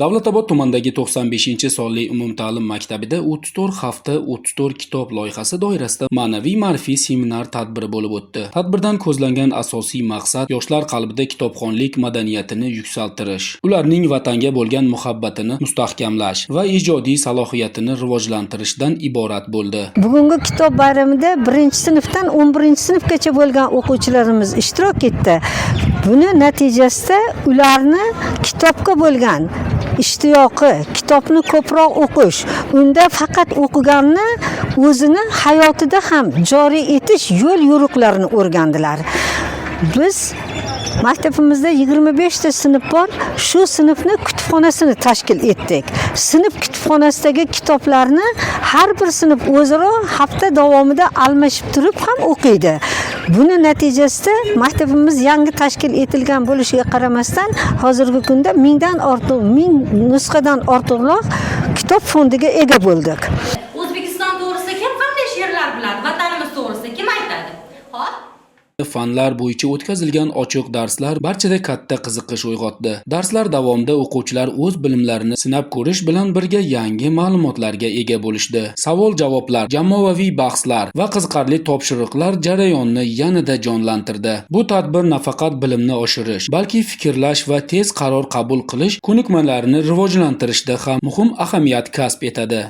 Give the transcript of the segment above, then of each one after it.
Davlatobod tumanidagi 95-sonli umumta'lim maktabida 34 hafta 34 kitob loyihasi doirasida ma'naviy-ma'rifiy seminar tadbiri bo'lib o'tdi. Tadbirdan ko'zlangan asosiy maqsad yoshlar qalbida kitobxonlik madaniyatini yuksaltirish, ularning vatanga bo'lgan muhabbatini mustahkamlash va ijodiy salohiyatini rivojlantirishdan iborat bo'ldi. Bugungi kitob bayramida 1-sinfdan 11-sinfgacha bo'lgan o'quvchilarimiz ishtirok etdi. Buni natijasida ularni kitobga bo'lgan ishtiyoqi, kitobni ko'proq o'qish, unda faqat o'qiganni o'zini hayotida ham joriy etish yo'l-yo'riqlarini o'rgandilar. Biz maktabimizda 25 ta sinf bor. Shu sinfni kutubxonasini tashkil etdik. Sinf kutubxonasidagi kitoblarni har bir sinf o'zaro hafta davomida almashib turib ham o'qiydi. Buni natijasida maktabimiz yangi tashkil etilgan bo'lishiga qaramasdan hozirgi kunda 1000 nusxadan ortiqroq kitob fondiga ega bo'ldik. O'zbekiston to'g'risida kim qanday she'rlar biladi? Vatanimiz to'g'risida kim aytadi? Xo'p? Fanlar bo'yicha o'tkazilgan ochiq darslar barchada katta qiziqish uyg'otdi. Darslar davomida o'quvchilar o'z bilimlarini sinab ko'rish bilan birga yangi ma'lumotlarga ega bo'lishdi. Savol-javoblar, jamoaviy bahslar va qiziqarli topshiriqlar jarayonni yanada jonlantirdi. Bu tadbir nafaqat bilimni oshirish, balki fikrlash va tez qaror qabul qilish ko'nikmalarini rivojlantirishda ham muhim ahamiyat kasb etadi.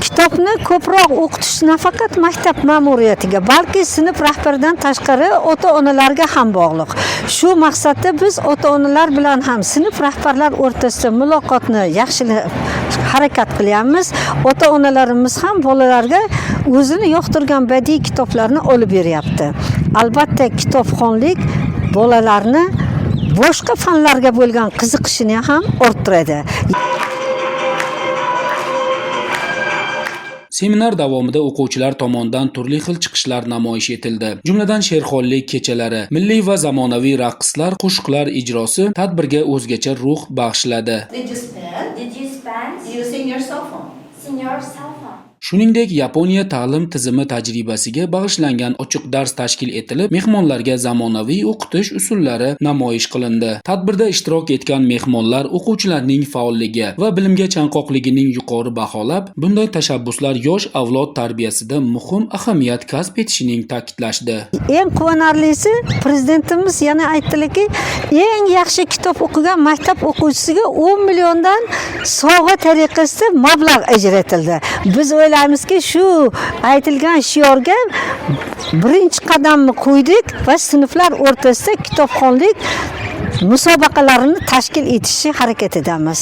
Kitobni ko'proq o'qitish nafaqat maktab ma'muriyatiga, balki sinf rahbaridan tashqari ota-onalarga ham bog'liq. Shu maqsadda biz ota-onalar bilan ham sinf rahbarlar o'rtasida muloqotni yaxshilab harakat qilyapmiz. Ota-onalarimiz ham bolalarga o'zini yoqtirgan badiiy kitoblarni olib beryapti. Albatta, kitobxonlik bolalarni boshqa fanlarga bo'lgan qiziqishini ham orttiradi. Seminar davomida o'quvchilar tomonidan turli xil chiqishlar namoyish etildi. Jumladan she'rxonlik kechalari, milliy va zamonaviy raqslar, qo'shiqlar ijrosi tadbirga o'zgacha ruh bag'ishladi. Did you spell? Did you spend? Did you sing your cell phone? Sing your cell phone. Shuningdek, Yaponiya ta'lim tizimi tajribasiga bag'ishlangan ochiq dars tashkil etilib, mehmonlarga zamonaviy o'qitish usullari namoyish qilindi. Tadbirda ishtirok etgan mehmonlar o'quvchilarning faolligi va bilimga chanqoqligining yuqori baholab, bunday tashabbuslar yosh avlod tarbiyasida muhim ahamiyat kasb etishining ta'kidlashdi. Eng quvonarlisi, prezidentimiz yana aytdilarki, eng yaxshi kitob o'qigan maktab o'quvchisiga 10 milliondan sovg'a tariqasida mablag' ajratildi. Biz o'ylaymizki, shu aytilgan shiorga birinchi qadamni qo'ydik va sinflar o'rtasida kitobxonlik musobaqalarini tashkil etishga harakat etamiz.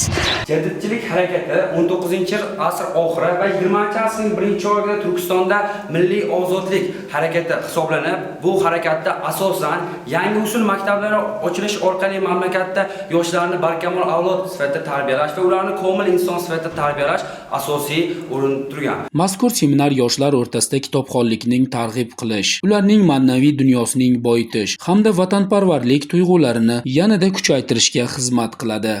Jaddidchilik harakati 19-asr oxiri va 20-asrning birinchi oyida Turkistonda milliy ozodlik harakati hisoblanib, bu harakatda asosan yangi usul maktablari ochilish orqali mamlakatda yoshlarni barkamol avlod sifatida tarbiyalash va ularni komil inson sifatida tarbiyalash asosiy o'rin turgan. Mazkur seminar yoshlar o'rtasida kitobxonlikning targ'ib qilish, ularning ma'naviy dunyosining boyitish hamda vatanparvarlik tuyg'ularini yanada kuchaytirishga xizmat qiladi.